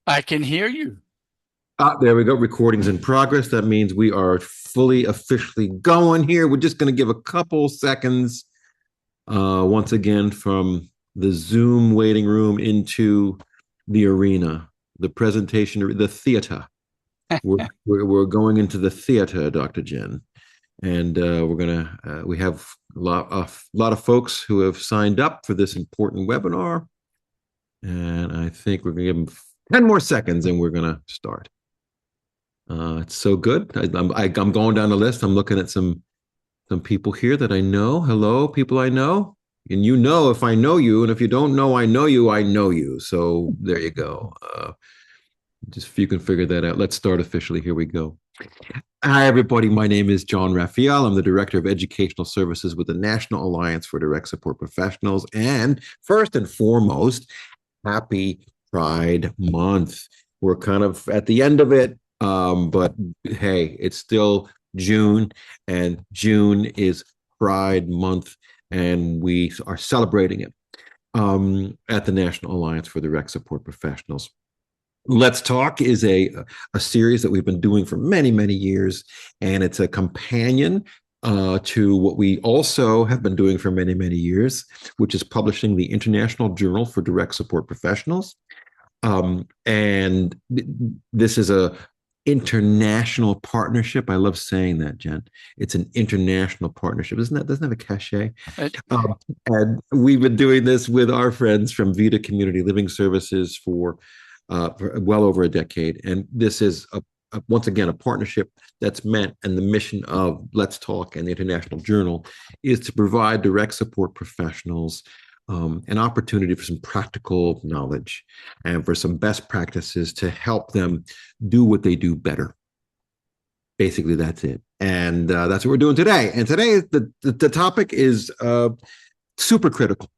I can hear you. There we go. Recording's in progress. That means we are fully officially going here. We're just going to give a couple seconds once again from the Zoom waiting room into the arena, the presentation, the theater. We're going into the theater, Dr. Jen. And we have a lot of folks who have signed up for this important webinar. And I think we're going to give them 10 more seconds and we're going to start. It's so good. I'm going down the list. I'm looking at some people here that I know. Hello, people I know. And you know if I know you, and if you don't know I know you, I know you. So there you go. Just if you can figure that out. Let's start officially. Here we go. Hi, everybody. My name is John Raffaele. I'm the Director of Educational Services with the National Alliance for Direct Support Professionals. And first and foremost, happy Pride Month. We're kind of at the end of it. But hey, it's still June, and June is Pride Month, and we are celebrating it at the National Alliance for Direct Support Professionals. Let's Talk is a series that we've been doing for many, many years, and it's a companion to what we also have been doing for many, many years, which is publishing the International Journal for Direct Support Professionals. And this is a international partnership. I love saying that, Jen. It's an international partnership. Doesn't that have a cachet? Uh, And we've been doing this with our friends from Vita Community Living Services for well over a decade. And this is once again a partnership that's meant, and the mission of Let's Talk and the International Journal is to provide direct support professionals an opportunity for some practical knowledge and for some best practices to help them do what they do better. Basically, that's it. And that's what we're doing today. And today, the topic is super critical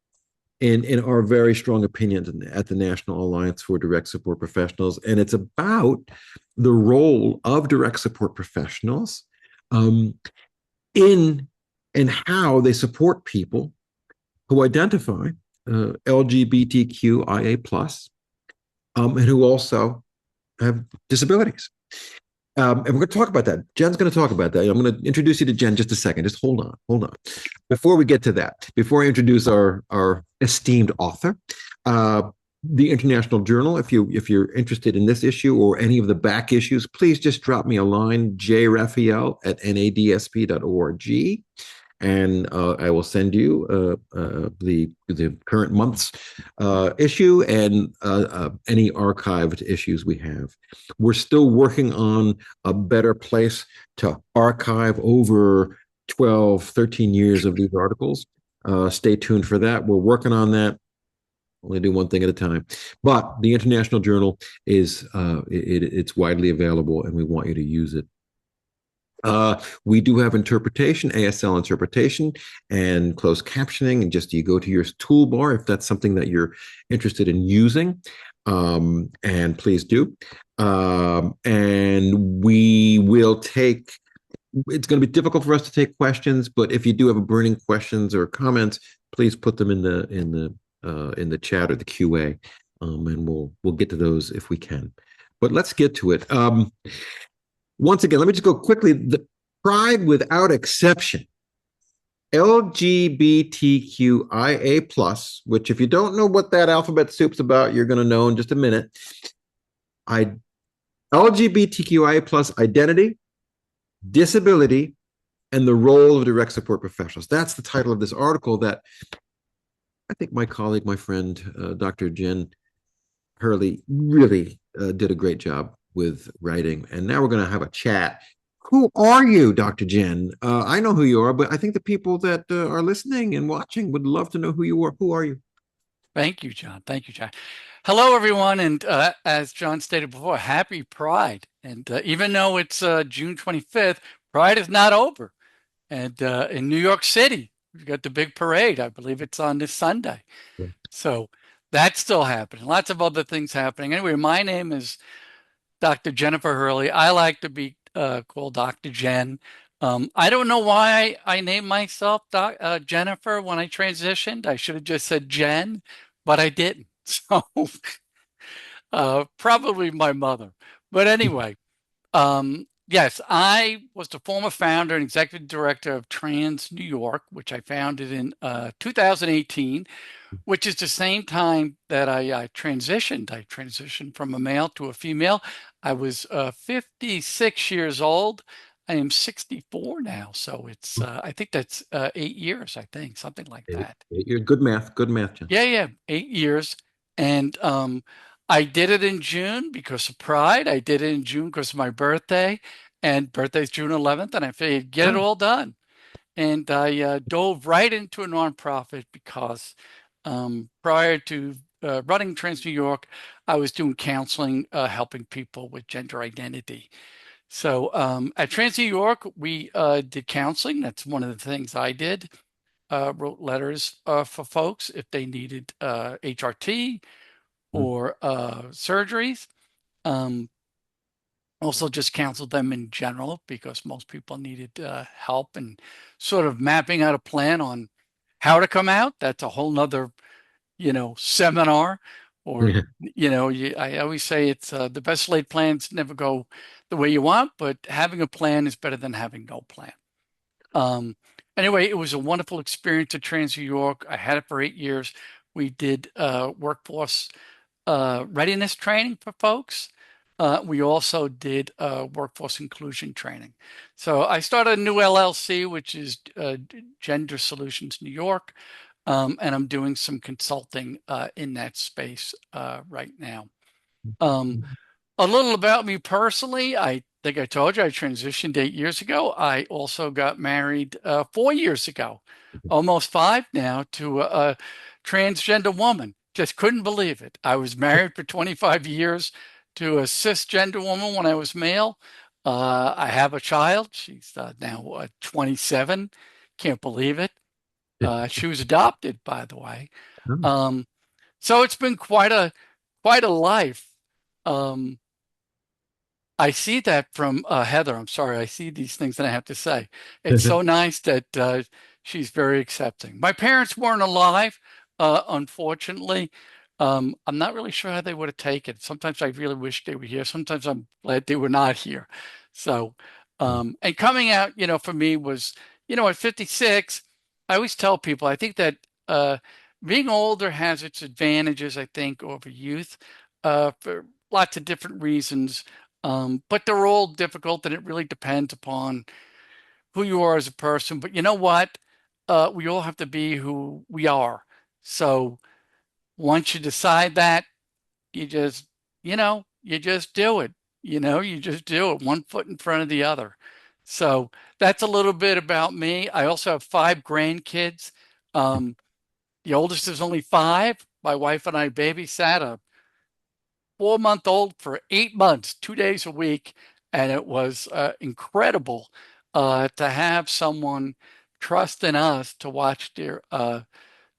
in our very strong opinions at the National Alliance for Direct Support Professionals. And it's about the role of direct support professionals um, in and how they support people who identify LGBTQIA plus and who also have disabilities. And we're going to talk about that. Jen's going to talk about that. I'm going to introduce you to Jen just a second. Just hold on, hold on. Before we get to that, before I introduce our esteemed author, the International Journal. If you're interested in this issue or any of the back issues, please just drop me a line, jraphael@nadsp.org, and I will send you the current month's issue and any archived issues we have. We're still working on a better place to archive over 12, 13 years of these articles. Stay tuned for that. We're working on that. Only do one thing at a time. But the International Journal it's widely available, and we want you to use it. We do have interpretation, ASL interpretation, and closed captioning. And just you go to your toolbar if that's something that you're interested in using. And please do. And we will take. It's going to be difficult for us to take questions, but if you do have a burning questions or comments, please put them in the chat or the QA, and we'll get to those if we can. But let's get to it. Once again, let me just go quickly. The Pride without exception, LGBTQIA plus, which if you don't know what that alphabet soup's about, you're going to know in just a minute. LGBTQIA plus identity, disability, and the role of direct support professionals. That's the title of this article that I think my colleague, my friend, Dr. Jen Herley really did a great job with writing. And now we're going to have a chat. Who are you, Dr. Jen? I know who you are, but I think the people that are listening and watching would love to know who you are. Who are you? Thank you, John. Thank you, John. Hello, everyone. And as John stated before, happy Pride. And even though it's June 25th, Pride is not over. And in New York City, we've got the big parade. I believe it's on this Sunday. So that's still happening. Lots of other things happening. Anyway, my name is Dr. Gennifer Herley. I like to be called Dr. Jen. I don't know why I named myself Gennifer when I transitioned. I should have just said Jen, but I didn't. So Probably my mother. But anyway, yes, I was the former founder and executive director of Trans New York, which I founded in 2018, which is the same time that I transitioned. I transitioned from a male to a female. I was 56 years old. I am 64 now, so it's I think that's 8 years. I think something like that. You're good math. Good math, John. Yeah, yeah, 8 years. And I did it in June because of Pride. I did it in June because of my birthday, and birthday's June 11th, and I figured get it Ah, all done. And I dove right into a nonprofit because prior to running Trans New York, I was doing counseling, helping people with gender identity. So at Trans New York, we did counseling. That's one of the things I did. Wrote letters for folks if they needed HRT mm, or surgeries. Um, Also, just counseled them in general because most people needed help and sort of mapping out a plan on how to come out. That's a whole nother, seminar. Or, yeah. I always say it's the best laid plans never go the way you want, but having a plan is better than having no plan. Um, anyway, it was a wonderful experience at Trans New York. I had it for 8 years. We did workforce readiness training for folks. We also did workforce inclusion training. So I started a new LLC, which is Gender Solutions New York, and I'm doing some consulting in that space right now. Um, a little about me personally. I think I told you I transitioned 8 years ago. I also got married 4 years ago, almost five now, to a transgender woman. Just couldn't believe it. I was married for 25 years to a cisgender woman when I was male. I have a child. She's now 27. Can't believe it. She was adopted, by the way. Oh, Um, so it's been quite a life. Um, I see that from Heather. I'm sorry. I see these things that I have to say. It's so nice that she's very accepting. My parents weren't alive, unfortunately. I'm not really sure how they would have taken it. Sometimes I really wish they were here. Sometimes I'm glad they were not here. So, and coming out, for me was, at 56, I always tell people, I think that being older has its advantages, I think, over youth for lots of different reasons. But they're all difficult and it really depends upon who you are as a person. But you know what? We all have to be who we are. So once you decide that, you just, you just do it. You just do it one foot in front of the other. So that's a little bit about me. I also have five grandkids. Um, the oldest is only five. My wife and I babysat a 4 month old for 8 months, 2 days a week. And it was incredible to have someone trust in us to watch their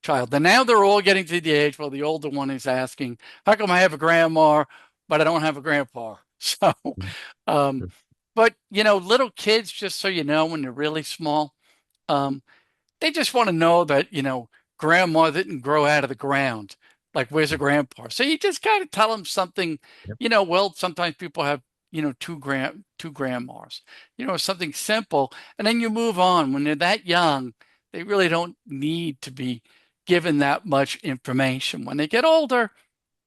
child. And now they're all getting to the age where the older one is asking, how come I have a grandma, but I don't have a grandpa? So, um, but little kids, just so you know, when they're really small, um, they just want to know that, grandma didn't grow out of the ground. Like, where's a grandpa? So you just got to tell them something, yep. well, sometimes people have, two grandmas, something simple. And then you move on. When they're that young, they really don't need to be given that much information. When they get older,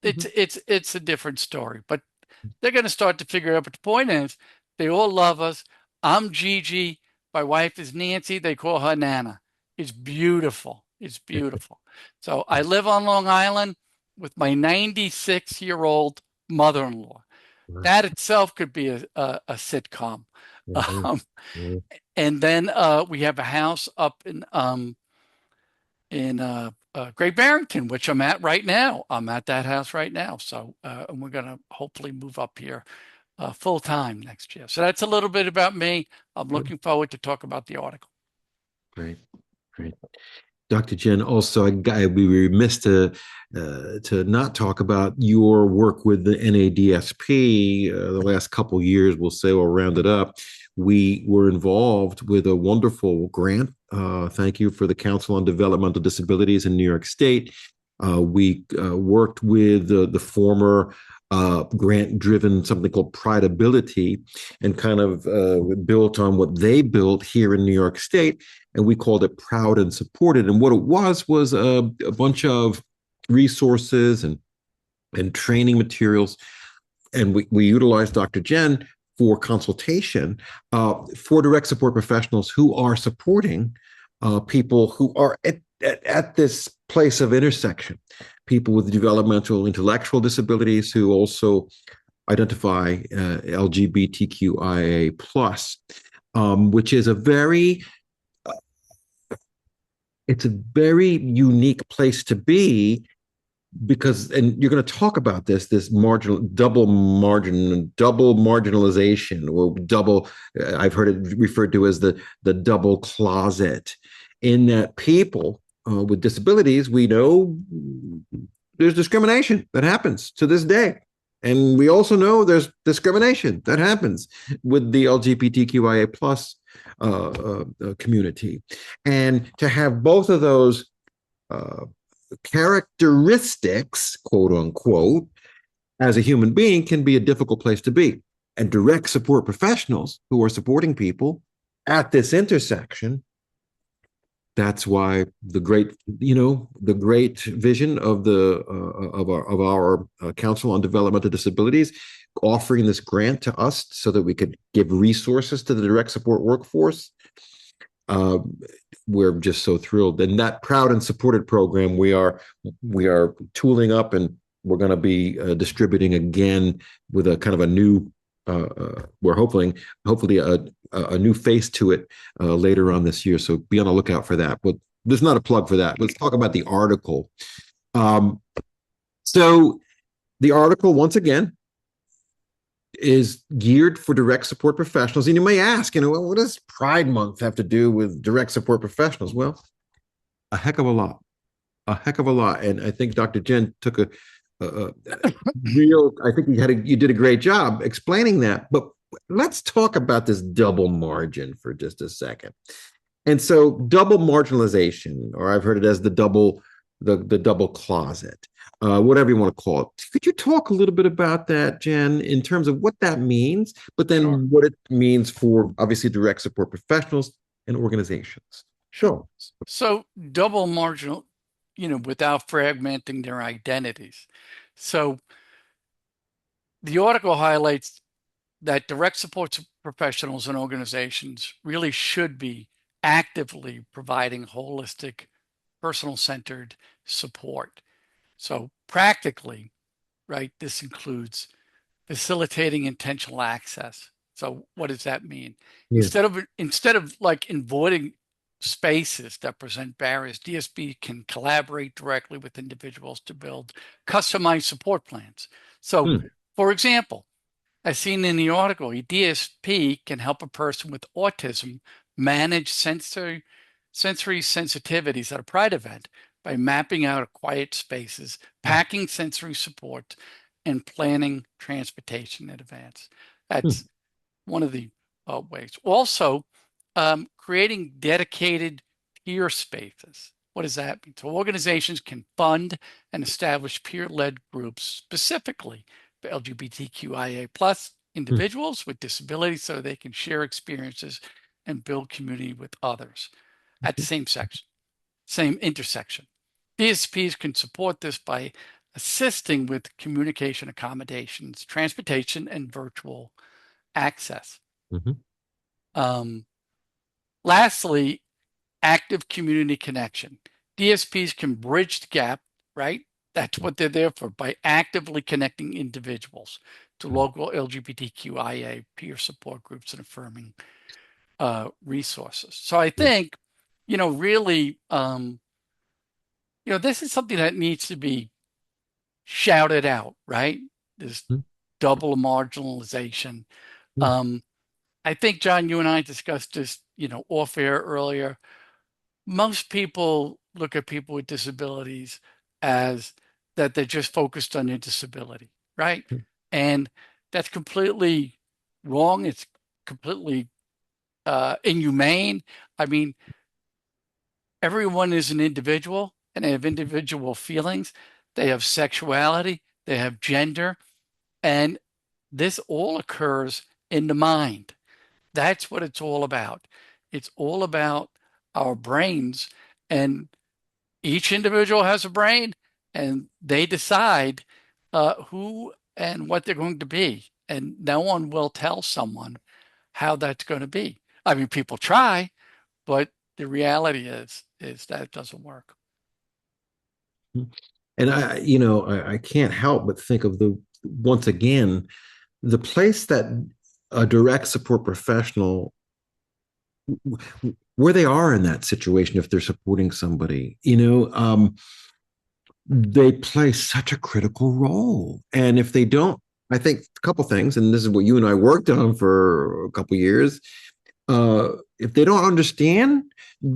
it's Mhm. it's a different story. But they're going to start to figure out. But the point is, they all love us. I'm Gigi. My wife is Nancy. They call her Nana. It's beautiful. It's beautiful. So I live on Long Island with my 96-year-old mother-in-law. Wow. That itself could be a sitcom. Mhm. Um, Mhm. and then we have a house up in Great Barrington, which I'm at right now. I'm at that house right now. So and we're going to hopefully move up here full time next year. So that's a little bit about me. I'm looking forward to talk about the article. Great, great. Dr. Jen, also, I'd be remiss to not talk about your work with the NADSP. The last couple years, we'll say, we'll round it up. We were involved with a wonderful grant. Thank you for the Council on Developmental Disabilities in New York State. We worked with the former grant driven something called Prideability, and kind of built on what they built here in New York State. And we called it Proud and Supported. And what it was a bunch of resources and training materials. And we utilized Dr. Jen for consultation for direct support professionals who are supporting people who are at this place of intersection, people with developmental intellectual disabilities who also identify LGBTQIA plus, which is it's a very unique place to be, because, and you're going to talk about this double marginalization, or double, I've heard it referred to as the double closet, in that people with disabilities, we know there's discrimination that happens to this day. And we also know there's discrimination that happens with the LGBTQIA plus community. And to have both of those characteristics, quote unquote, as a human being can be a difficult place to be. And direct support professionals who are supporting people at this intersection, that's why the great vision of our Council on Developmental Disabilities offering this grant to us so that we could give resources to the direct support workforce. We're just so thrilled. And that Proud and Supported program, we are tooling up, and we're going to be distributing again with a kind of a new, we're hopefully a new face to it later on this year. So be on the lookout for that. But there's not a plug for that. Let's talk about the article. So the article, once again, is geared for direct support professionals. And you may ask, well, what does Pride Month have to do with direct support professionals? Well, a heck of a lot. And I think Dr. Jen took a real, I think you did a great job explaining that. But let's talk about this double margin for just a second. And so double marginalization, or I've heard it as the double closet, whatever you want to call it. Could you talk a little bit about that, Jen, in terms of what that means, but then Sure. what it means for obviously direct support professionals and organizations? Sure. So double marginal, without fragmenting their identities. So the article highlights that direct support professionals and organizations really should be actively providing holistic, personal-centered support. So practically, right, this includes facilitating intentional access. So what does that mean? Yeah. Instead of like avoiding spaces that present barriers, DSP can collaborate directly with individuals to build customized support plans. So, for example, as seen in the article, a DSP can help a person with autism manage sensory sensitivities at a Pride event by mapping out quiet spaces, packing sensory support, and planning transportation in advance. That's one of the ways. Also, creating dedicated peer spaces. What does that mean? So organizations can fund and establish peer-led groups specifically for LGBTQIA plus individuals with disabilities so they can share experiences and build community with others at the same intersection. DSPs can support this by assisting with communication accommodations, transportation, and virtual access. Lastly, active community connection. DSPs can bridge the gap, right? That's what they're there for, by actively connecting individuals to local LGBTQIA peer support groups and affirming resources. So I think, really, this is something that needs to be shouted out, right? This double marginalization. I think, John, you and I discussed this, off air earlier. Most people look at people with disabilities as that they're just focused on their disability, right? And that's completely wrong. It's completely inhumane. I mean, everyone is an individual and they have individual feelings. They have sexuality, they have gender, And this all occurs in the mind. That's what it's all about. It's all about our brains, and each individual has a brain, and they decide who and what they're going to be. And no one will tell someone how that's going to be. I mean, people try, but the reality is that it doesn't work. And I can't help but think of once again, the place that a direct support professional, where they are in that situation, if they're supporting somebody, they play such a critical role. And if they don't, I think a couple things, and this is what you and I worked on for a couple years. If they don't understand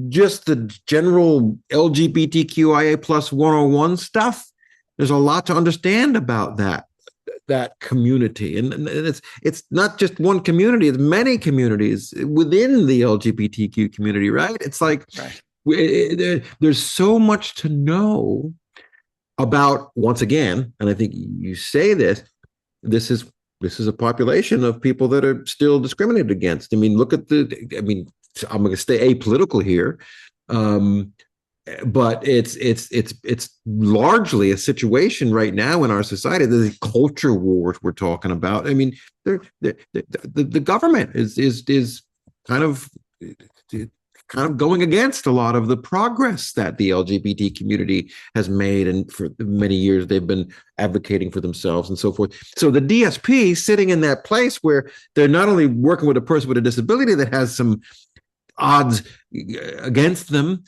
just the general LGBTQIA plus 101 stuff, there's a lot to understand about that community, and it's not just one community; it's many communities within the LGBTQ community, right? It's like Right. there's so much to know about. Once again, and I think you say this is this is a population of people that are still discriminated against. I mean, look at I'm going to stay apolitical here. Um, but it's largely a situation right now in our society. The culture wars we're talking about. I mean, the government is kind of going against a lot of the progress that the LGBT community has made, and for many years they've been advocating for themselves and so forth. So the DSP sitting in that place where they're not only working with a person with a disability that has some odds against them,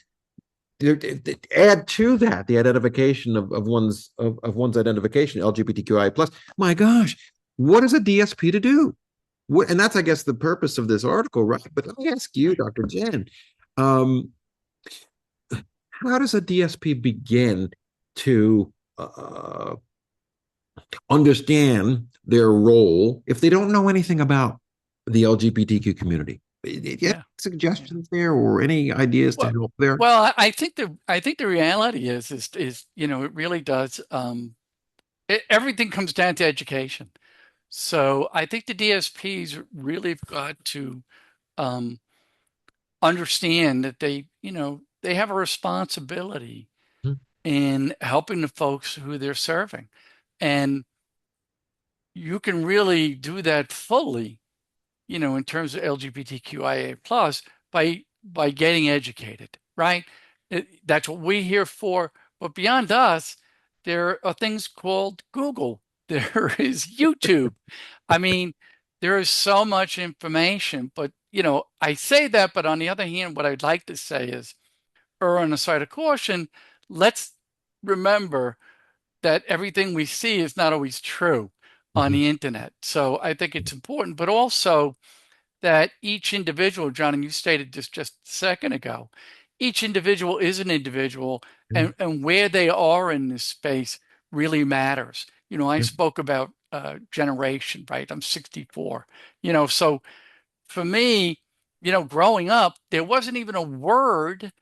add to that the identification of one's identification, LGBTQI plus. My gosh, what is a DSP to do? And that's, I guess, the purpose of this article, right? But let me ask you, Dr. Jen, um, how does a DSP begin to understand their role if they don't know anything about the LGBTQ community? Any Yeah. suggestions there, or any ideas to Well, help there? I think the reality is it really does. Everything comes down to education. So I think the DSPs really have got to um, understand that they have a responsibility in helping the folks who they're serving, and you can really do that fully, in terms of LGBTQIA plus by getting educated, right? That's what we're here for. But beyond us, there are things called Google. There is YouTube. I mean, there is so much information, but I say that, but on the other hand, what I'd like to say is err on the side of caution. Let's remember that everything we see is not always true on Mhm. the internet. So I think it's important, but also that each individual, John, and you stated this just a second ago, each individual is an individual, Yeah. and where they are in this space really matters. I Yeah. spoke about generation, right? I'm 64. So for me, growing up, there wasn't even a word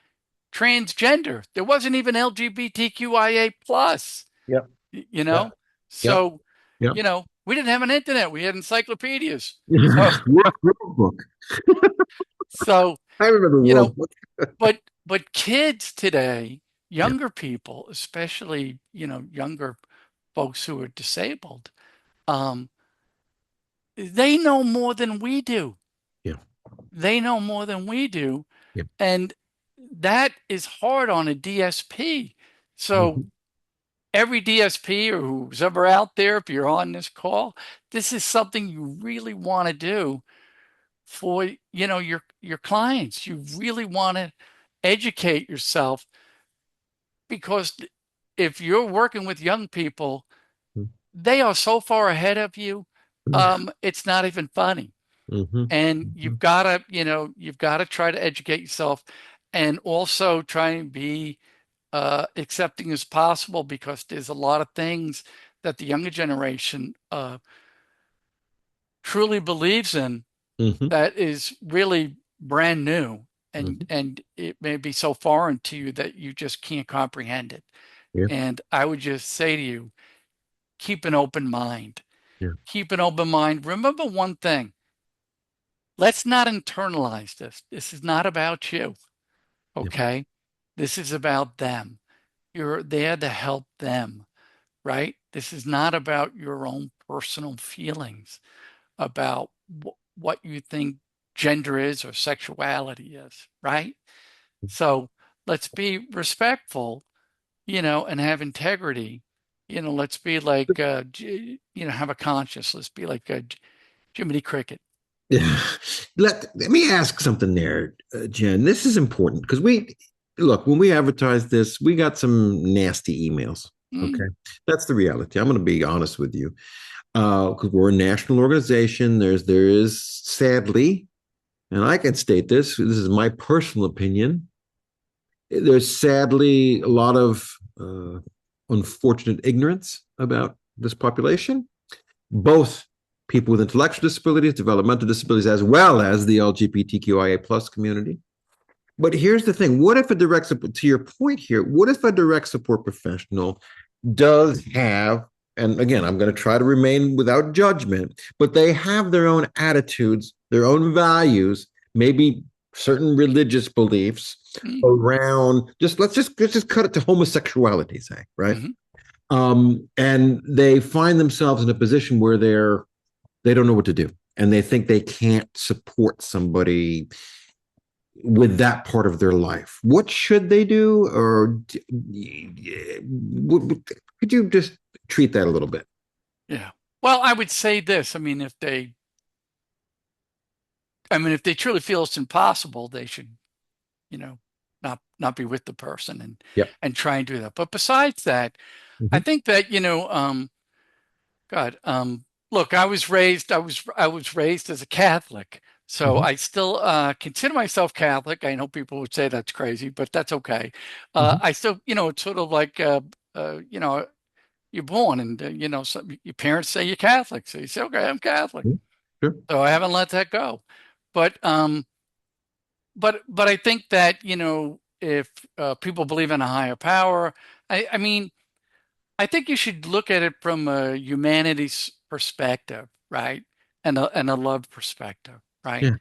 transgender. There wasn't even LGBTQIA plus, Yep. you Yep. know? Yep. So, Yep. we didn't have an internet. We had encyclopedias. So, Workbook. so, I remember you know, workbook. but kids today, Yeah. younger people, especially, younger folks who are disabled, um, they know more than we do. Yeah. They know more than we do. Yeah. And that is hard on a DSP. So Mhm. every DSP or who's ever out there, if you're on this call, this is something you really want to do for your clients. You really want to educate yourself, because if you're working with young people, they are so far ahead of you. It's not even funny. Mhm. And Mhm. you've got to try to educate yourself, and also try and be accepting as possible, because there's a lot of things that the younger generation truly believes in Mhm. that is really brand new, and Mhm. it may be so foreign to you that you just can't comprehend it. Yeah. And I would just say to you, keep an open mind. Yeah. Keep an open mind. Remember one thing. Let's not internalize this. This is not about you. Yeah. Okay. This is about them. You're there to help them, right? This is not about your own personal feelings about what you think gender is or sexuality is, right? So let's be respectful, and have integrity. Let's be like, have a conscience. Let's be like Jiminy Cricket. Yeah. Let me ask something there, Jen. This is important because we look when we advertise this, we got some nasty emails. Okay, Mm, that's the reality. I'm going to be honest with you because we're a national organization. There is sadly, and I can state this. This is my personal opinion. There's sadly a lot of unfortunate ignorance about this population, both people with intellectual disabilities, developmental disabilities, as well as the LGBTQIA plus community. But here's the thing: what if a direct support, to your point here, what if a direct support professional does have, and again, I'm going to try to remain without judgment, but they have their own attitudes, their own values, maybe certain religious beliefs mm, around just let's just cut it to homosexuality, say, right? mhm. And they find themselves in a position where they don't know what to do, and they think they can't support somebody with that part of their life. What should they do, or could you just treat that a little bit? Yeah. Well, I would say this. If they truly feel it's impossible, they should, you know, not be with the person Yep. and try and do that. But besides that, I Mm-hmm. think that, God, look, I was raised as a Catholic, so Mm-hmm. I still consider myself Catholic. I know people would say that's crazy, but that's okay. Mm-hmm. I still, it's sort of like, you're born, and your parents say you're Catholic, so you say, okay, I'm Catholic. Sure. So I haven't let that go. But I think that if people believe in a higher power, I mean, I think you should look at it from a humanities perspective, right? And a love perspective, right? Yeah.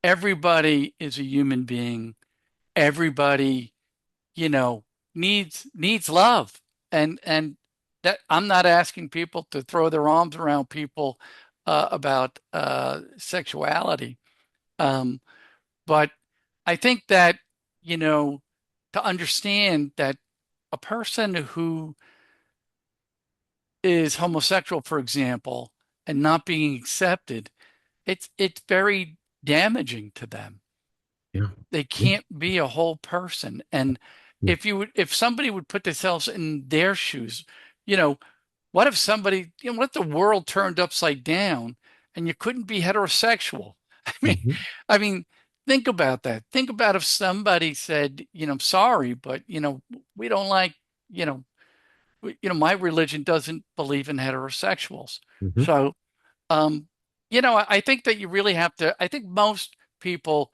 Everybody is a human being. Everybody, you know, needs love. And that I'm not asking people to throw their arms around people about sexuality. Um, but I think that, you know, to understand that a person who is homosexual, for example, and not being accepted, it's very damaging to them. Yeah. They Yeah. can't be a whole person. And if somebody would put themselves in their shoes, you know, what if what if the world turned upside down and you couldn't be heterosexual? I mean, Mm-hmm. I mean, think about that. Think about if somebody said, sorry, but we don't like, you know, my religion doesn't believe in heterosexuals. Mm-hmm. So, um, I think that you really have to, I think most people,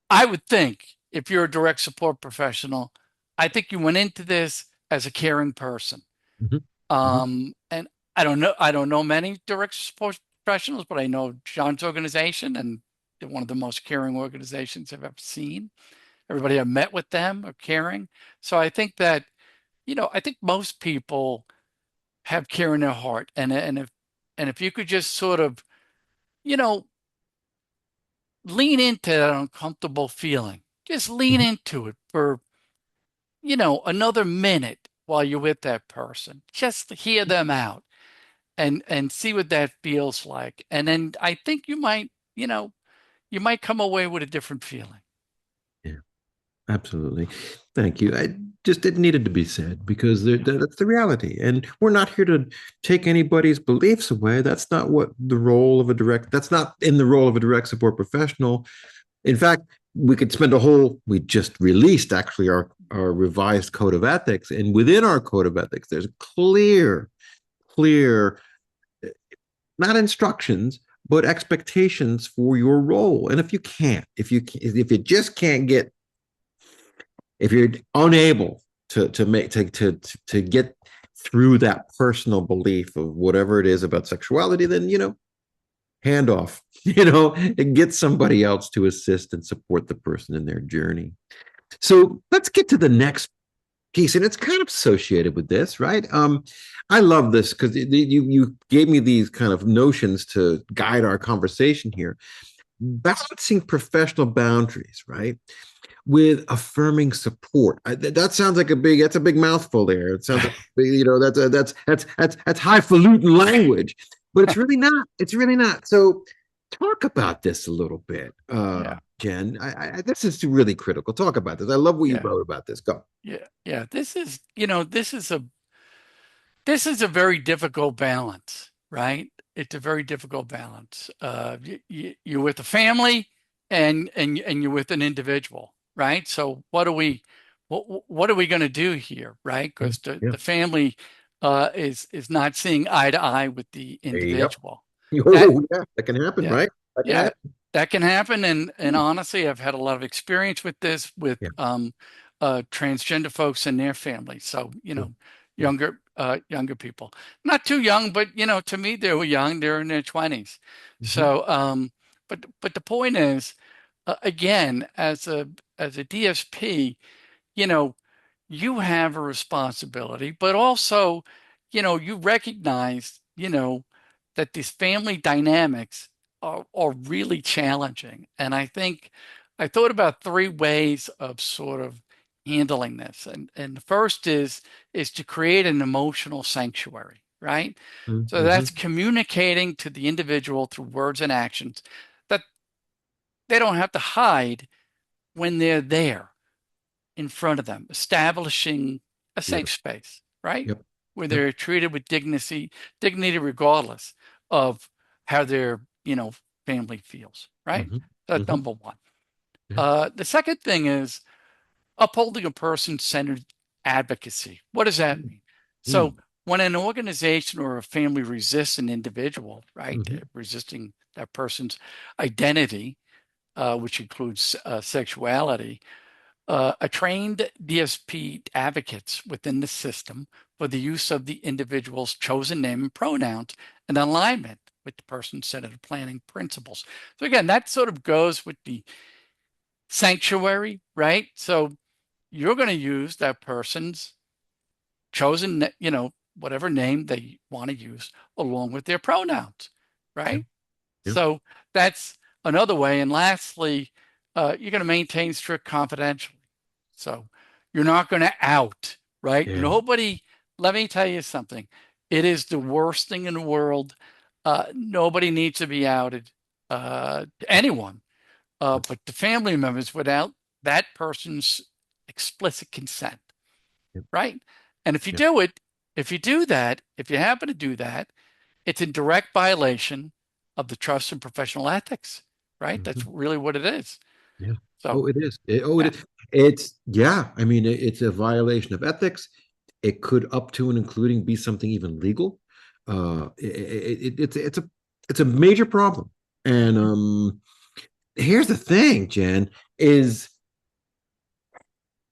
I would think if you're a direct support professional, I think you went into this as a caring person. Mm-hmm. And I don't know many direct support professionals, but I know John's organization, and they're one of the most caring organizations I've ever seen. Everybody I've met with them are caring. So I think that, I think most people have care in their heart. And if you could just sort of, you know, lean into that uncomfortable feeling, just lean Mm-hmm. into it for, another minute while you're with that person. Just hear them out and see what that feels like. And then I think you might come away with a different feeling. Yeah. Absolutely. Thank you. I just it needed to be said because Yeah. that's the reality. And we're not here to take anybody's beliefs away. That's not what the role of a direct, that's not in the role of a direct support professional. In fact, we could spend a whole, we just released actually our revised code of ethics. And within our code of ethics, there's clear, not instructions, but expectations for your role. And if you just can't get if you're unable to get through that personal belief of whatever it is about sexuality, then, hand off, and get somebody else to assist and support the person in their journey. So let's get to the next piece, and it's kind of associated with this, right? I love this because you gave me these kind of notions to guide our conversation here. Balancing professional boundaries, right, with affirming support. That sounds like that's a big mouthful there. It sounds like, that's highfalutin language, but it's really not. It's really not. So talk about this a little bit, Yeah, Jen. This is really critical. Talk about this. I love what you yeah, wrote about this. Go. yeah. This is a very difficult balance, right? It's a very difficult balance. You're with a family, and you're with an individual, right? So what are we going to do here, right? Because Yeah. the family is not seeing eye to eye with the There you go. individual. That Oh, yeah. That can happen, yeah, right? That can yeah, happen. that can happen. And honestly, I've had a lot of experience with this with Yeah. transgender folks and their families. So, Yeah. Yeah. younger people, not too young, but to me, they were young. They're in their 20s. Mm-hmm. So, but the point is, again, as a DSP, you know, you have a responsibility, but also, you recognize, that these family dynamics are really challenging. And I thought about three ways of sort of handling this. And the first is to create an emotional sanctuary, right? So that's Mm-hmm. communicating to the individual through words and actions that they don't have to hide when they're there in front of them, establishing a safe Beautiful. space, right? Yep. Where Yep. they're treated with dignity regardless of how their, family feels, right? Mm-hmm. That's Mm-hmm. number one. Yeah. The second thing is upholding a person-centered advocacy. What does that mean? Mm-hmm. So when an organization or a family resists an individual, right, Mm-hmm. resisting that person's identity, which includes sexuality, a trained DSP advocates within the system for the use of the individual's chosen name and pronouns in alignment with the person-centered planning principles. So again, that sort of goes with the sanctuary, right? So you're going to use that person's chosen, whatever name they want to use along with their pronouns, Yep. right? Yep. So that's another way. And lastly, you're going to maintain strict confidentiality. So you're not going to out, right? Yeah. Nobody, let me tell you something. It is the worst thing in the world. Nobody needs to be outed to anyone, but the family members without that person's explicit consent, Yep. right? And Yep. if you do that, if you happen to do that, it's in direct violation of the trust and professional ethics, right? Mm-hmm. That's really what it is. Yeah. So, Oh, it is. yeah, It is. It's yeah. I mean, it's a violation of ethics. It could up to and including be something even legal. It's a major problem. And here's the thing, Jen, is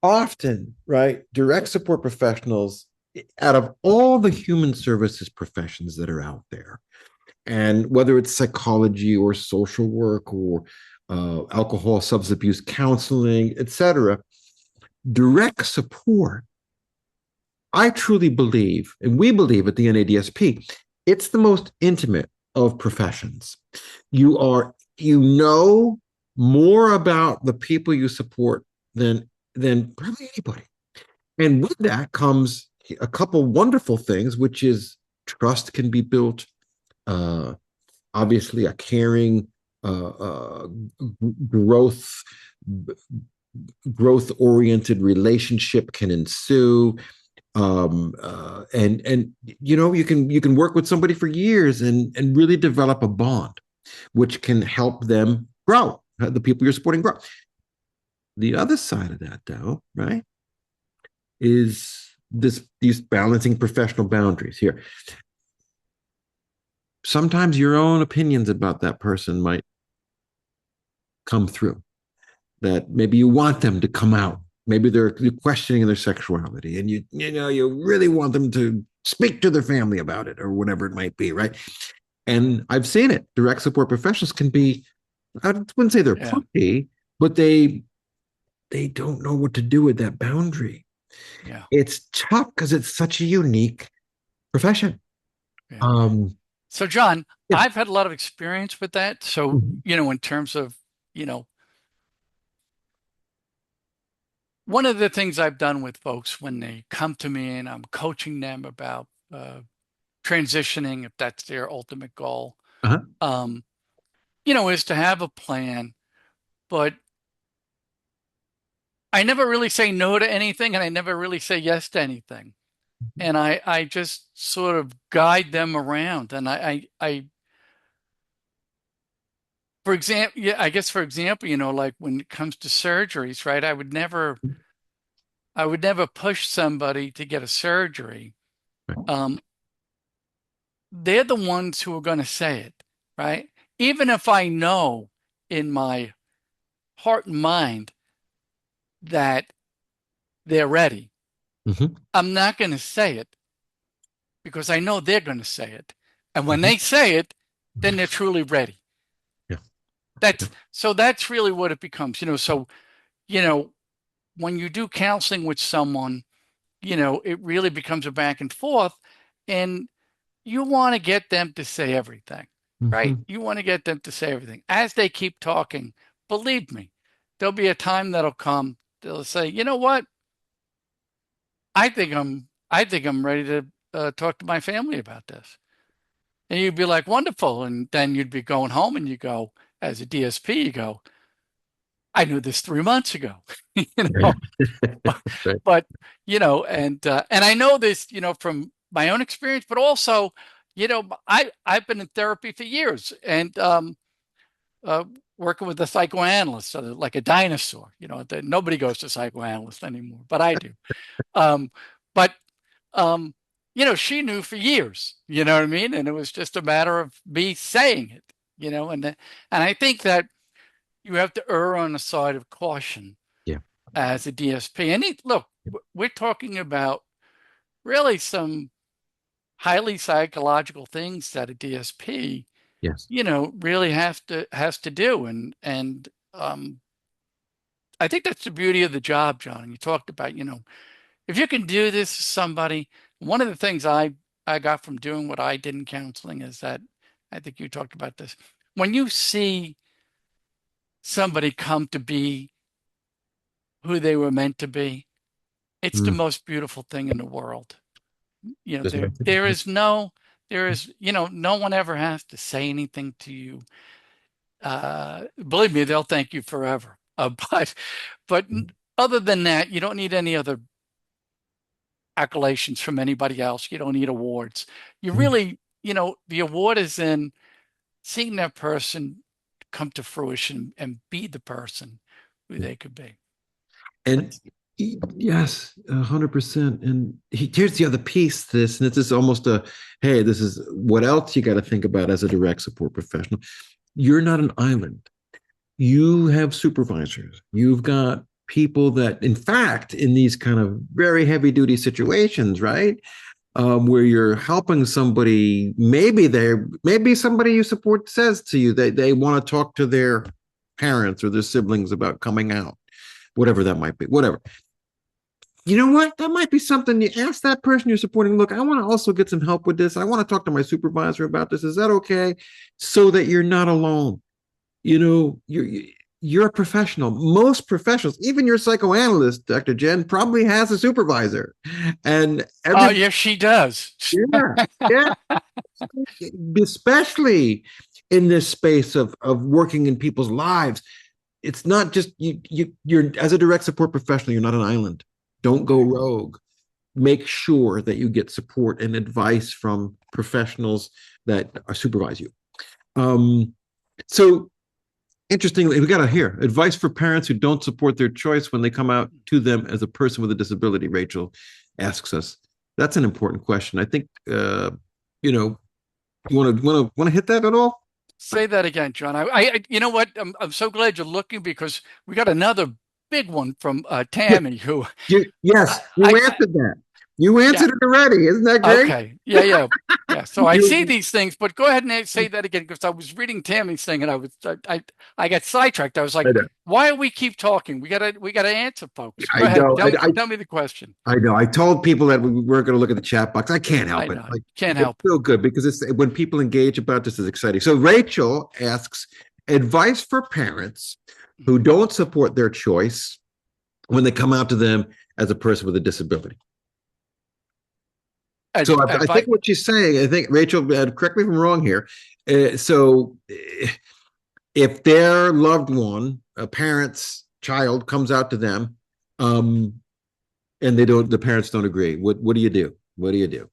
often right. Direct support professionals, out of all the human services professions that are out there, and whether it's psychology or social work or alcohol substance abuse counseling, etc., direct support, I truly believe, and we believe at the NADSP, it's the most intimate of professions. You know more about the people you support than probably anybody. And with that comes a couple wonderful things, which is trust can be built, uh, obviously a caring, growth growth oriented relationship can ensue, and you can work with somebody for years and really develop a bond which can help them grow, the people you're supporting grow. The other side of that, though, right, is these balancing professional boundaries here. Sometimes your own opinions about that person might come through, that maybe you want them to come out. Maybe they're questioning their sexuality, and you really want them speak to their family about it or whatever it might be, right? And I've seen it. Direct support professionals can be, I wouldn't say they're Yeah. pushy, but they don't know what to do with that boundary. Yeah. It's tough because it's such a unique profession. Yeah. Um, So, John, yeah. I've had a lot of experience with that. So, Mhm. in terms of, you know, one of the things I've done with folks when they come to me and I'm coaching them about transitioning, if that's their ultimate goal, Uh-huh. um, is to have a plan. But I never really say no to anything and I never really say yes to anything. And I just sort of guide them around. And for example, yeah, I guess for example, like when it comes to surgeries, right? I would never push somebody to get a surgery. Um, they're the ones who are going to say it, right? Even if I know in my heart and mind that they're ready, Mhm. I'm not going to say it because I know they're going to say it. And when Mhm. they say it, then they're truly ready. Yeah. Yeah. That's really what it becomes, So, you know, when you do counseling with someone, it really becomes a back and forth. And you want to get them to say everything, right? Mhm. You want to get them to say everything. As they keep talking, believe me, there'll be a time that'll come. They'll say, you know what? I think I'm ready to talk to my family about this. And you'd be like, wonderful. And then you'd be going home and you go, as a DSP, you go, I knew this 3 months ago, you know, but, Right. but and I know this, from my own experience, but also, I've been in therapy for years and uh, working with a psychoanalyst, like a dinosaur. Nobody goes to psychoanalyst anymore, but I do. Um, but um, she knew for years. You know what I mean? And it was just a matter of me saying it. And I think that you have to err on the side of caution Yeah. as a DSP. And look, we're talking about really some highly psychological things that a DSP, Yes. really has to do. And I think that's the beauty of the job, John. And you talked about, if you can do this to somebody, one of the things I got from doing what I did in counseling is that I think you talked about this. When you see somebody come to be who they were meant to be, it's the Mm. most beautiful thing in the world. Just There mention there it. is no there is, no one ever has to say anything to you. Believe me, they'll thank you forever. But other than that, you don't need any other accolades from anybody else. You don't need awards. You Mhm. really, the award is in seeing that person come to fruition and be the person who Yeah. they could be. And That's yes, 100%. And here's the other piece to this, and it's almost a, hey, this is what else you got to think about as a direct support professional. You're not an island. You have supervisors. You've got people that, in fact, in these kind of very heavy duty situations, right? Where you're helping somebody, maybe somebody you support says to you that they want to talk to their parents or their siblings about coming out, whatever that might be, whatever. You know what? That might be something you ask that person you're supporting. Look, I want to also get some help with this. I want to talk to my supervisor about this. Is that okay? So that you're not alone. You know, you're a professional. Most professionals, even your psychoanalyst, Dr. Jen, probably has a supervisor. And Oh, every yes, she does. yeah, yeah, especially in this space of working in people's lives. It's not just you're as a direct support professional, you're not an island. Don't go Right. rogue. Make sure that you get support and advice from professionals that supervise you. Um, so interestingly, we got to hear advice for parents who don't support their choice when they come out to them as a person with a disability. Rachel asks us. That's an important question. I think you know you want to hit that at all? Say that again, John. You know what? I'm so glad you're looking because we got another big one from Tammy, who Yes, you I answered that. You Yeah. answered it already. Isn't that great? Okay. Yeah, yeah. Yeah. So I see You, these things, but go ahead and say that again because I was reading Tammy's thing and I got sidetracked. I was I like, know. why do we keep talking? We gotta answer, folks. Go I ahead. know. Tell me the question. I know. I told people that we weren't going to look at the chat box. I can't I help it. know. Like Can't it's help it. so good because it's when people engage about this is exciting. So Rachel asks advice for parents who don't support their choice when they come out to them as a person with a disability. So I think Advice. what she's saying, I think Rachel, correct me if I'm wrong here. If their loved one, a parent's child, comes out to them, um, and the parents don't agree, what do you do? What do you do?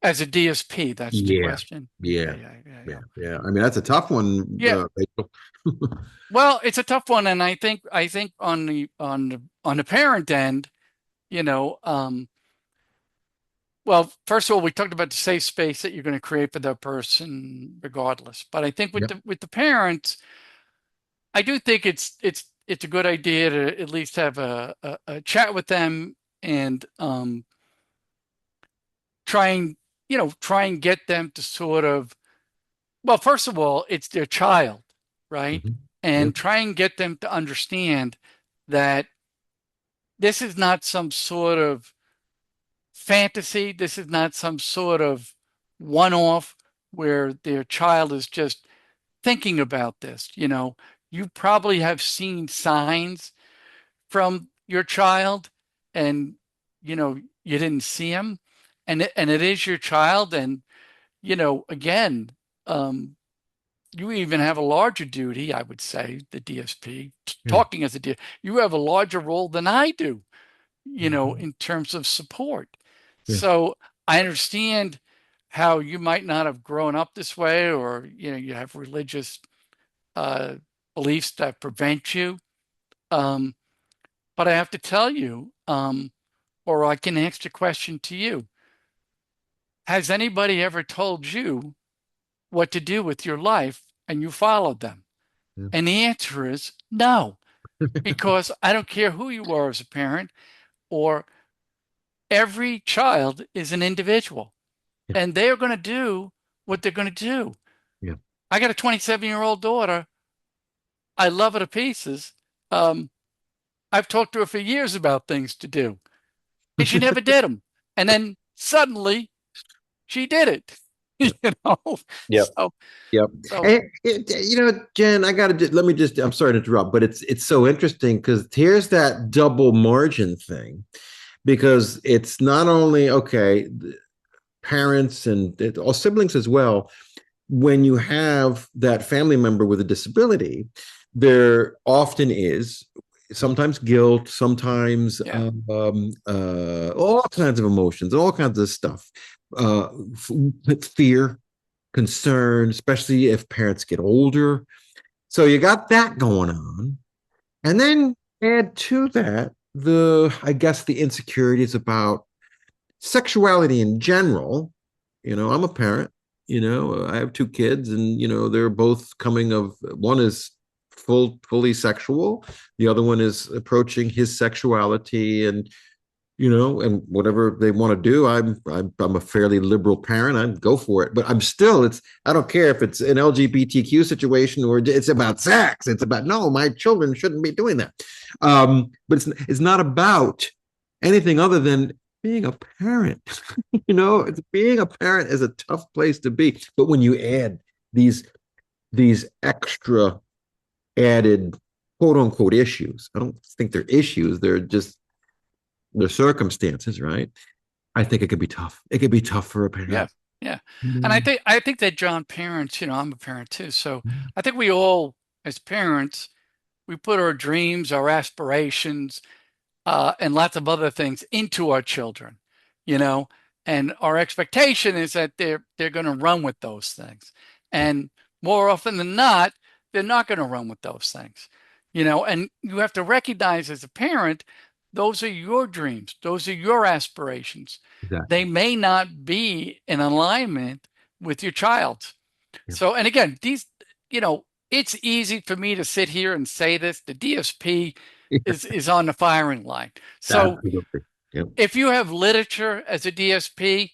As a DSP, that's the Yeah, question. Yeah, yeah, yeah, yeah, yeah, yeah. yeah. I mean, that's a tough one, Yeah. Rachel. Well, it's a tough one, and I think on the parent end, you know, well, first of all, we talked about the safe space that you're going to create for that person, regardless. But I think with Yep. the parents, I do think it's a good idea to at least have a chat with them and try and try and get them to sort of, well, first of all, it's their child, right? Mhm. And Yep. try and get them to understand that this is not some sort of fantasy. This is not some sort of one off where their child is just thinking about this. You probably have seen signs from your child and, you didn't see them. And it is your child. And, again, um, you even have a larger duty, I would say, the DSP, Yeah. talking as a DSP, you have a larger role than I do, Mhm. in terms of support. Yeah. So I understand how you might not have grown up this way, or you have religious uh, beliefs that prevent you. Um, but I have to tell you, or I can ask the question to you: has anybody ever told you what to do with your life and you followed them? Yeah. And the answer is no, because I don't care who you are as a parent, or every child is an individual. Yeah. And they're going to do what they're going to do. Yeah. I got a 27-year-old daughter. I love her to pieces. Um, I've talked to her for years about things to do, and she never did them. And then suddenly she did it. Yeah. you know, Yep. so Yep. so And Jen, I got to let me just. I'm sorry to interrupt, but it's so interesting because here's that double margin thing because it's not only okay, parents and all siblings as well. When you have that family member with a disability, there often is sometimes guilt, sometimes yeah, all kinds of emotions, all kinds of stuff, uh, fear, concern, especially if parents get older. So you got that going on. And then add to that I guess, the insecurities about sexuality in general. I'm a parent, I have two kids, and, they're both coming of one is fully sexual. The other one is approaching his sexuality and whatever they want to do. I'm a fairly liberal parent. I go for it, but I don't care if it's an LGBTQ situation or it's about sex. It's about no, my children shouldn't be doing that. But it's not about anything other than being a parent. Being a parent is a tough place to be. But when you add these extra added quote unquote issues, I don't think they're issues. They're just their circumstances, right? I think it could be tough. It could be tough for a yeah, parent. yeah. And I Mm-hmm. think I think that John, parents, I'm a parent too, so I think we all, as parents, we put our dreams, our aspirations, and lots of other things into our children, you know, and our expectation is that they're going to run with those things, and more often than not, they're not going to run with those things, and you have to recognize as a parent, those are your dreams, those are your aspirations. Exactly. They may not be in alignment with your child's. Yeah. So, and again, it's easy for me to sit here and say this. The DSP is on the firing line. So Absolutely. Yep. If you have literature as a DSP,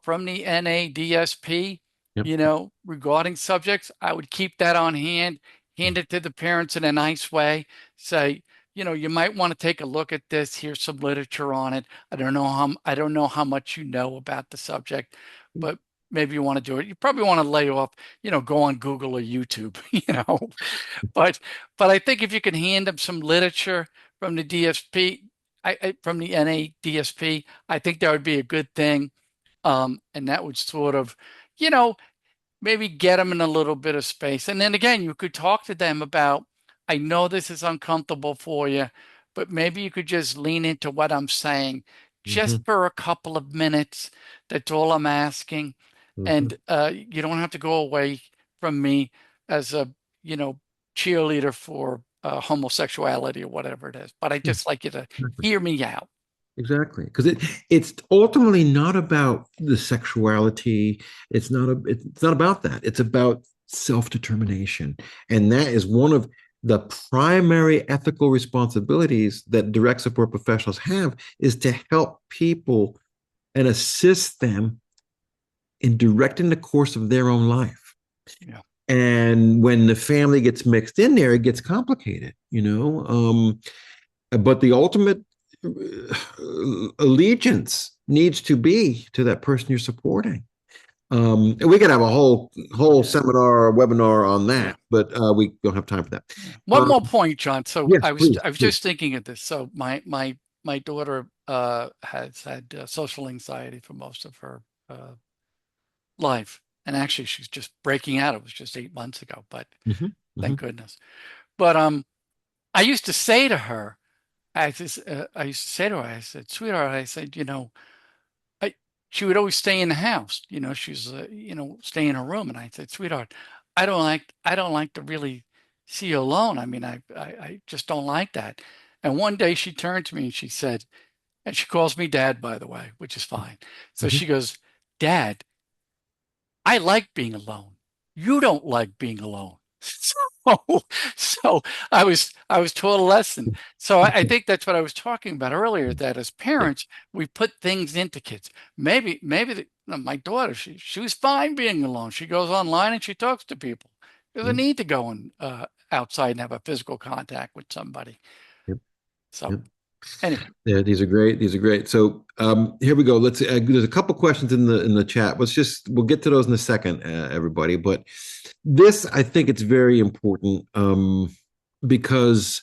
from the NADSP, Yep. regarding subjects, I would keep that on hand, hand it to the parents in a nice way, say, you might want to take a look at this. Here's some literature on it. I don't know how much you know about the subject, but maybe you want to do it. You probably want to lay off, go on Google or YouTube, but I think if you can hand them some literature from the DSP, from the NADSP, I think that would be a good thing. And that would sort of, you know, maybe get them in a little bit of space. And then again, you could talk to them about, I know this is uncomfortable for you, but maybe you could just lean into what I'm saying Mm-hmm. just for a couple of minutes. That's all I'm asking. Mm-hmm. And you don't have to go away from me as a, you know, cheerleader for homosexuality or whatever it is. But I Yeah, just like you to exactly. hear me out. Exactly. Because it's ultimately not about the sexuality. It's not about that. It's about self-determination. And that is one of the primary ethical responsibilities that direct support professionals have, is to help people and assist them in directing the course of their own life. Yeah. And when the family gets mixed in there, it gets complicated, but the ultimate allegiance needs to be to that person you're supporting. And we could have a whole Yeah. seminar or webinar on Yeah. that, but we don't have time for that. Yeah. One Um, more point, John. So yes, I was please, I was please. just thinking of this. So my daughter has had social anxiety for most of her life, and actually she's just breaking out. It was just 8 months ago, but Mhm, thank mhm, goodness. But I used to say to her, I used to say to her, I said, sweetheart, I said, I she would always stay in the house. She's stay in her room, and I said, sweetheart, I don't like to really see you alone. I mean, I just don't like that. And one day she turned to me and she said, and she calls me dad, by the way, which is fine. So mhm. she goes, Dad, I like being alone. You don't like being alone. So, so I was taught a lesson. So I think that's what I was talking about earlier, that as Yeah, parents, we put things into kids. My daughter, she was fine being alone. She goes online and she talks to people. She doesn't yeah, need to go outside and have a physical contact with somebody. yep, So yep. anyway, Yeah, these are great. These are great. So here we go. Let's. There's a couple questions in the chat. We'll get to those in a second, everybody. But this, I think, it's very important, because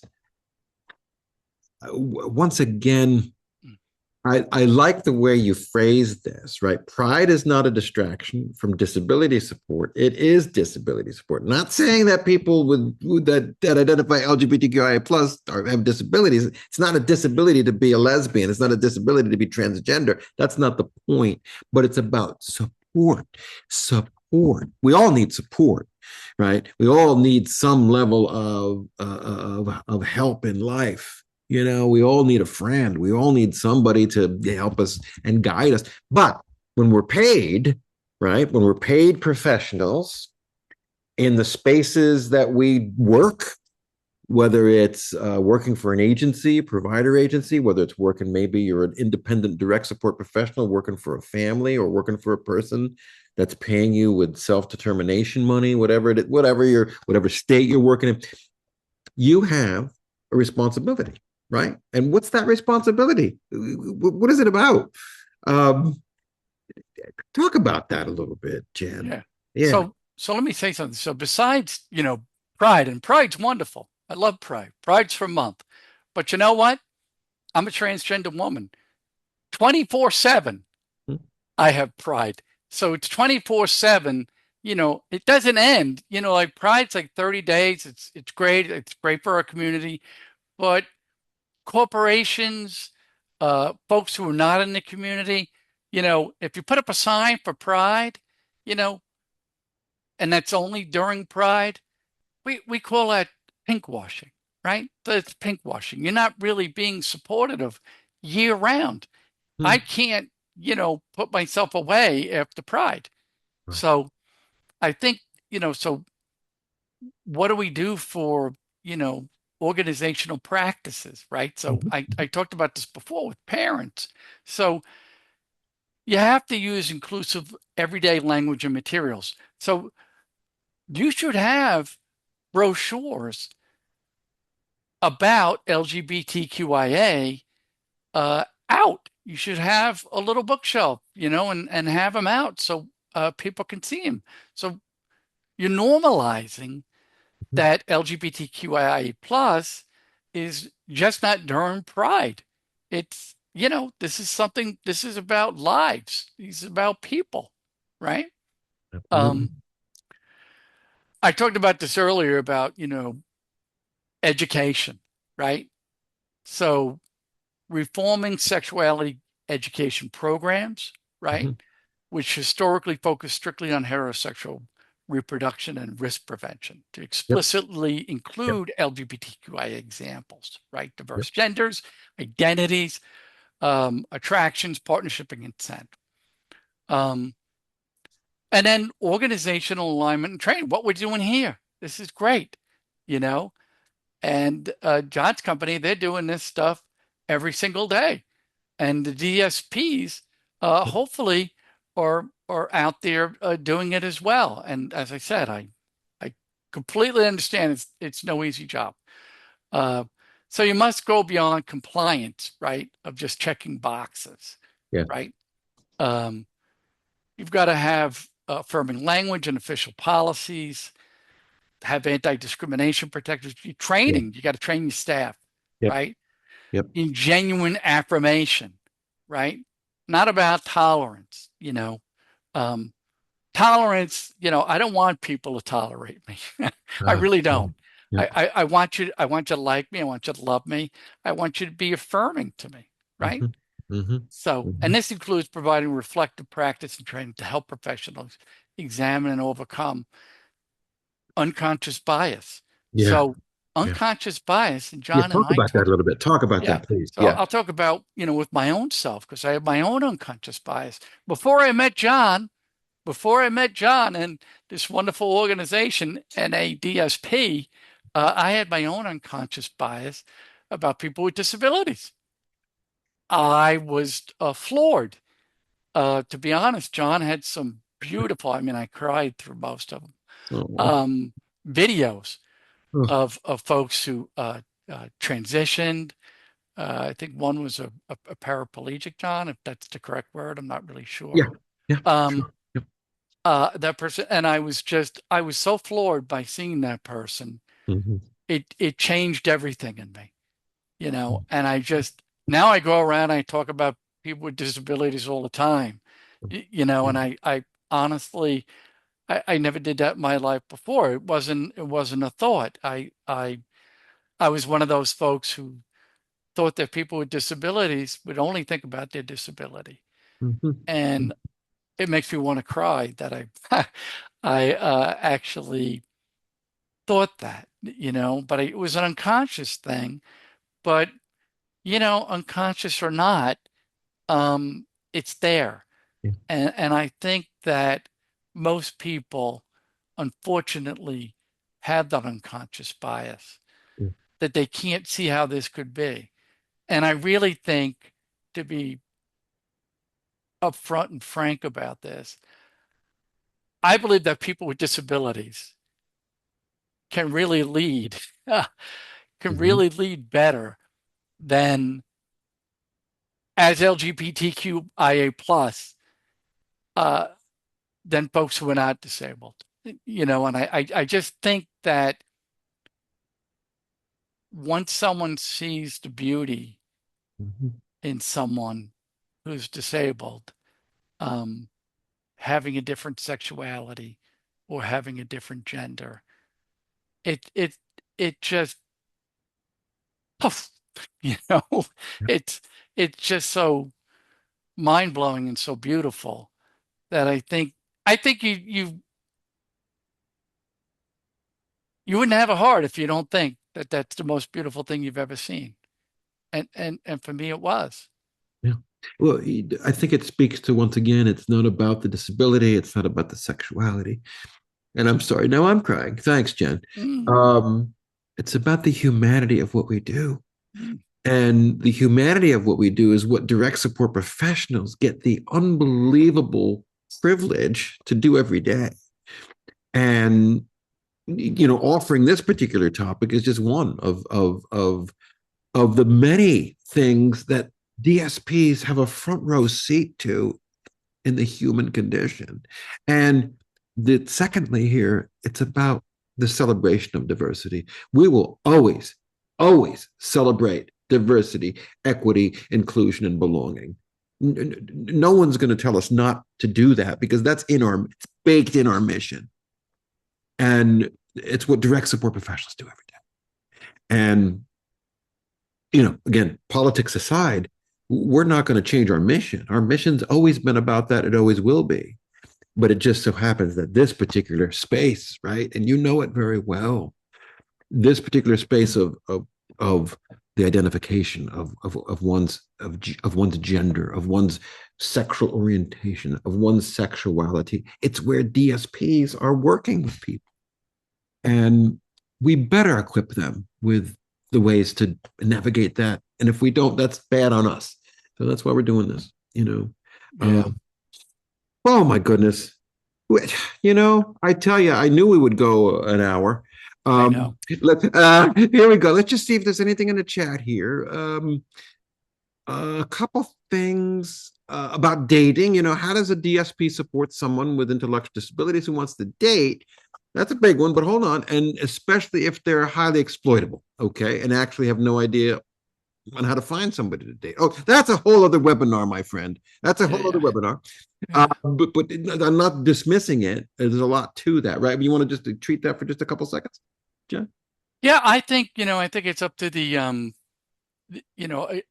once again, I like the way you phrase this, right? Pride is not a distraction from disability support. It is disability support. Not saying that people that identify LGBTQIA plus have disabilities. It's not a disability to be a lesbian. It's not a disability to be transgender. That's not the point. But it's about support. Support. We all need support, right? We all need some level of help in life. We all need a friend. We all need somebody to help us and guide us. But when we're paid, right, when we're paid professionals in the spaces that we work, whether it's working for an agency, provider agency, whether it's working, maybe you're an independent direct support professional working for a family or working for a person that's paying you with self-determination money, whatever state you're working in, you have a responsibility, right? And what's that responsibility? What is it about? Um, Talk about that a little bit, Jen. yeah. Yeah. So let me say something. So besides, pride, and pride's wonderful. I love pride. Pride's for a month. But you know what? I'm a transgender woman. 24/7, I have pride. So it's 24/7. It doesn't end. Like pride's like 30 days. It's great. It's great for our community. But corporations, folks who are not in the community, if you put up a sign for pride, you know, and that's only during pride, we call that pink washing, right? That's pink washing. You're not really being supportive year round. I Hmm. can't, put myself away after pride. Right. So I think, so what do we do for, you know, organizational practices, right? So I talked about this before with parents. So you have to use inclusive everyday language and materials. So you should have brochures about LGBTQIA out. You should have a little bookshelf, and have them out so people can see them. So you're normalizing that LGBTQIA plus is just not during Pride. It's, this is about lives. This is about people, right? Absolutely. Um, I talked about this earlier about, education, right? So reforming sexuality education programs, right? Mhm. Which historically focused strictly on heterosexual reproduction and risk prevention to Yep. explicitly Yep. include LGBTQIA examples, right? Yep. Diverse genders, identities, attractions, partnership, and consent. Um, and then organizational alignment and training. What we're doing here, this is great, you know. And John's company, they're doing this stuff every single day. And the DSPs, hopefully, are out there doing it as well. And as I said, I completely understand it's no easy job. Uh, so you must go beyond compliance, right? Of just checking boxes, Yeah. right? Um, you've got to have affirming language and official policies, have anti-discrimination protectors, Yeah. training. You got to train your staff, Yep. right? Yep. In genuine affirmation, right? Not about tolerance, Um, tolerance, I don't want people to tolerate me. I really Yeah. don't. Yep. I want you to like me. I want you to love me. I want you to be affirming to me, right? Hmm. Hmm. So, and Hmm. this includes providing reflective practice and training to help professionals examine and overcome unconscious bias. Yeah. So, Yeah. unconscious bias, and Yeah. John and Talk I about that talk. a little bit. Talk about Yeah. that, please. So Yeah. I'll talk about, with my own self, because I have my own unconscious bias. Before I met John and this wonderful organization, NADSP, I had my own unconscious bias about people with disabilities. I was floored. To be honest, John had some beautiful, I mean, I cried through most of them, Oh. um, videos Oh. of folks who transitioned. I think one was a paraplegic, John, if that's the correct word. I'm not really Yeah. sure. Yeah. Um, Sure. Yep. that person, and I was so floored by seeing that person. Hmm. It changed everything in me, and now I go around, I talk about people with disabilities all the time, and I honestly, I never did that in my life before. It wasn't a thought. I was one of those folks who thought that people with disabilities would only think about their disability. Hmm. And it makes me want to cry that I actually thought that, but it was an unconscious thing. But, unconscious or not, it's there. Yeah. And I think that most people, unfortunately, have that unconscious bias, Yeah. that they can't see how this could be. And I really think, to be upfront and frank about this, I believe that people with disabilities can really lead, can Hmm. really lead better than as LGBTQIA plus, uh, than folks who are not disabled. And I just think that once someone sees the beauty Hmm. in someone who's disabled, um, having a different sexuality or having a different gender, it it it just poof, you know, Yep. it's it's just so mind blowing and so beautiful that I think you wouldn't have a heart if you don't think that that's the most beautiful thing you've ever seen. And for me, it was. Yeah. Well, I think it speaks to, once again, it's not about the disability, it's not about the sexuality. And I'm sorry, now I'm crying. Thanks, Jen. Mm. Um, It's about the humanity of what we do. Mm. And the humanity of what we do is what direct support professionals get the unbelievable privilege to do every day. And offering this particular topic is just one of the many things that DSPs have a front row seat to in the human condition. And secondly, here, it's about the celebration of diversity. We will always, always celebrate diversity, equity, inclusion, and belonging. No one's going to tell us not to do that because it's baked in our mission. And it's what direct support professionals do every day. And, again, politics aside, we're not going to change our mission. Our mission's always been about that. It always will be. But it just so happens that this particular space, right? And you know it very well, this particular space of the identification of one's gender, of one's sexual orientation, of one's sexuality. It's where DSPs are working with people. And we better equip them with the ways to navigate that. And if we don't, that's bad on us. So that's why we're doing this. Yeah, Oh my goodness. I tell you, I knew we would go an hour. I know. Here we go. Let's just see if there's anything in the chat here. A couple things about dating. How does a DSP support someone with intellectual disabilities who wants to date? That's a big one, but hold on. And especially if they're highly exploitable, okay, and actually have no idea on how to find somebody to date. Oh, that's a whole other webinar, my friend. That's a Yeah, whole other yeah, webinar. yeah. But I'm not dismissing it. There's a lot to that, right? You want to just treat that for just a couple seconds, Jen? Yeah, I think it's up to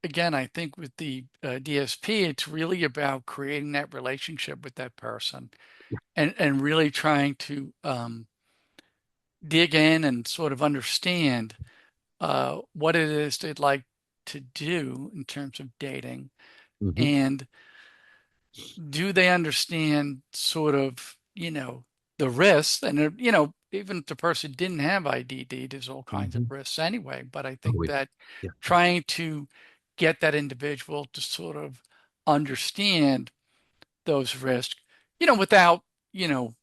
again, I think with the DSP, it's really about creating that relationship with that person and really trying to dig in and sort of understand what it is they'd like to do in terms of dating. Mm-hmm. And do they understand sort of, the risks? And, even if the person didn't have IDD, there's all kinds of Mm-hmm. risks anyway. But I Oh, think that yeah. trying to get that individual to sort of understand those risks, without, you know,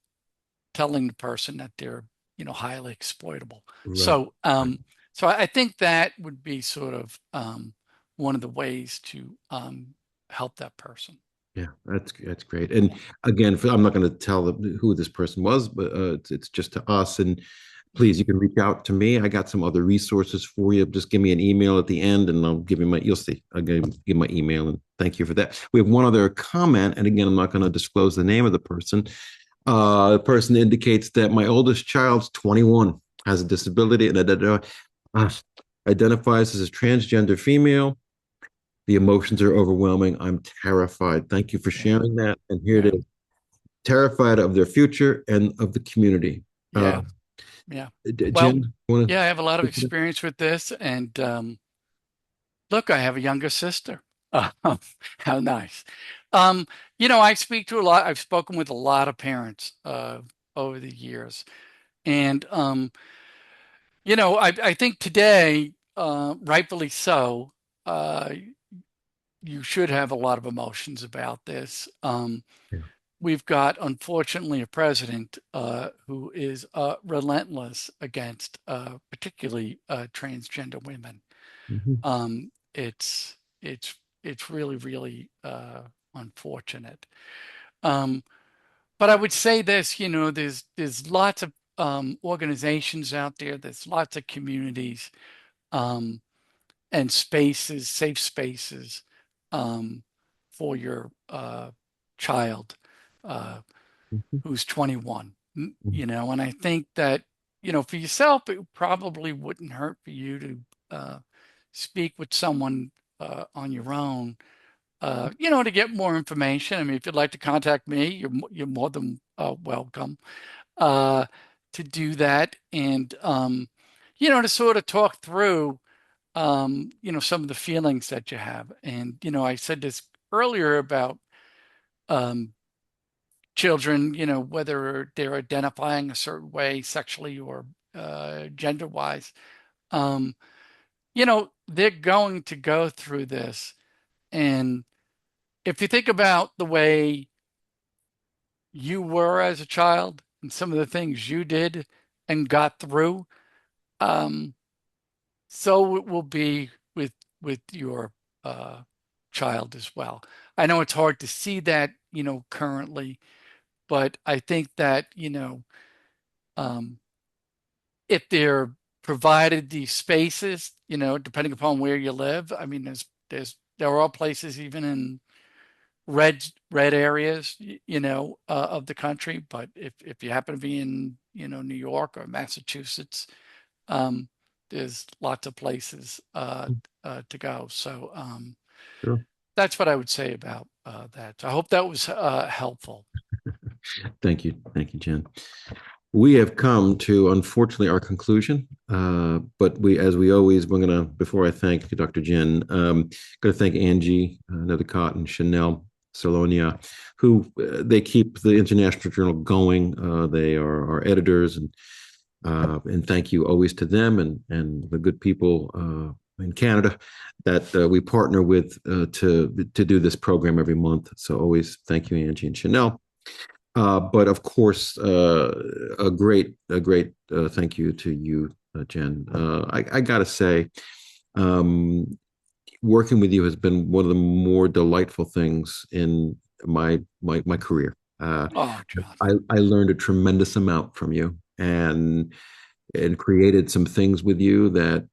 telling the person that they're, highly exploitable. Right. So I think that would be sort of one of the ways to help that person. Yeah, that's great. And Yeah. again, I'm not going to tell who this person was, but it's just to us. And please, you can reach out to me. I got some other resources for you. Just give me an email at the end, and I'll give you you'll see. I'll give my email, and thank you for that. We have one other comment, and again, I'm not going to disclose the name of the person. The person indicates that my oldest child's 21, has a disability, and identifies as a transgender female. The emotions are overwhelming. I'm terrified. Thank you for Yeah. sharing that. And here it Yeah. is. Terrified of their future and of the community. Yeah. Yeah. Well, Jen, want yeah, I have a lot of to? experience with this. And look, I have a younger sister. How nice. Um, I speak to a lot, I've spoken with a lot of parents over the years. And, I think today, rightfully so, you should have a lot of emotions about this. Yeah. We've got, unfortunately, a president who is relentless against particularly transgender women. Mhm. It's really, really unfortunate. Um, but I would say this, there's lots of organizations out there, there's lots of communities um, and spaces, safe spaces um, for your child Mhm. who's 21. Mhm. And I think that, for yourself, it probably wouldn't hurt for you to speak with someone on your own, to get more information. I mean, if you'd like to contact me, you're more than welcome uh, to do that, and to sort of talk through, some of the feelings that you have. And I said this earlier about um, children, whether they're identifying a certain way sexually or gender-wise. um, they're going to go through this. And if you think about the way you were as a child and some of the things you did and got through, um, so it will be with your uh, child as well. I know it's hard to see that, currently, but I think that, um, if they're provided these spaces, depending upon where you live, I mean, there are places even in red areas, of the country. But if you happen to be in, New York or Massachusetts, um, there's lots of places to go. So Sure. that's what I would say about that. So I hope that was helpful. Thank you, Jen. We have come to, unfortunately, our conclusion. But as we always, we're gonna, before I thank Dr. Jen, gonna thank Angie, Nethercott, and Chanel Salonia, who they keep the International Journal going. They are our editors, and thank you always to them and the good people in Canada that we partner with to do this program every month. So always thank you, Angie and Chanel. But of course, a great thank you to you, Jen. I gotta say, um, working with you has been one of the more delightful things in my career. Oh, John. I learned a tremendous amount from you, and created some things with you that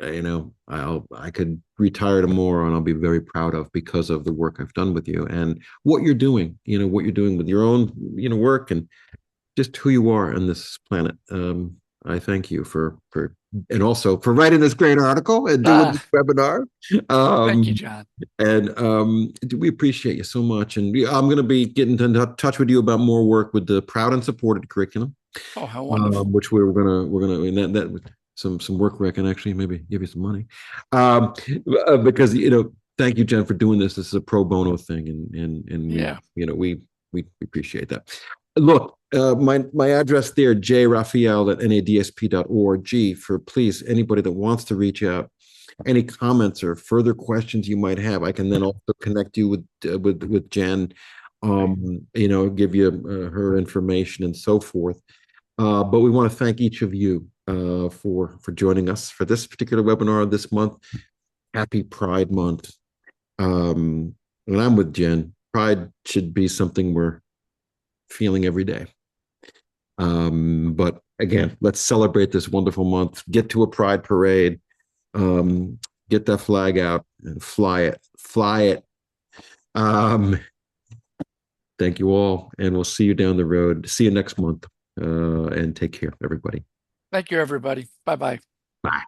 I could retire tomorrow and I'll be very proud of because of the work I've done with you and what you're doing with your own work and just who you are on this planet. I thank you for and also for writing this great article and doing this Ah, webinar. thank you, Um, John. and we appreciate you so much. And I'm going to be getting in touch with you about more work with the proud and supported curriculum, Oh, how wonderful. which we're gonna and that some work where I can actually maybe give you some money, um, because thank you, Jen, for doing this. This is a pro bono thing, and we Yeah. we appreciate that. Look, my address there, jraffaele at nadsp.org, for please anybody that wants to reach out, any comments or further questions you might have. I can then also connect you with Jen, give you her information and so forth. But we want to thank each of you for joining us for this particular webinar this month. Happy Pride Month. And I'm with Jen. Pride should be something we're feeling every day. But again, let's celebrate this wonderful month. Get to a Pride parade. Get that flag out and fly it. Fly it. Um, Thank you all, and we'll see you down the road. See you next month. And take care, everybody. Thank you, everybody. Bye bye. Bye.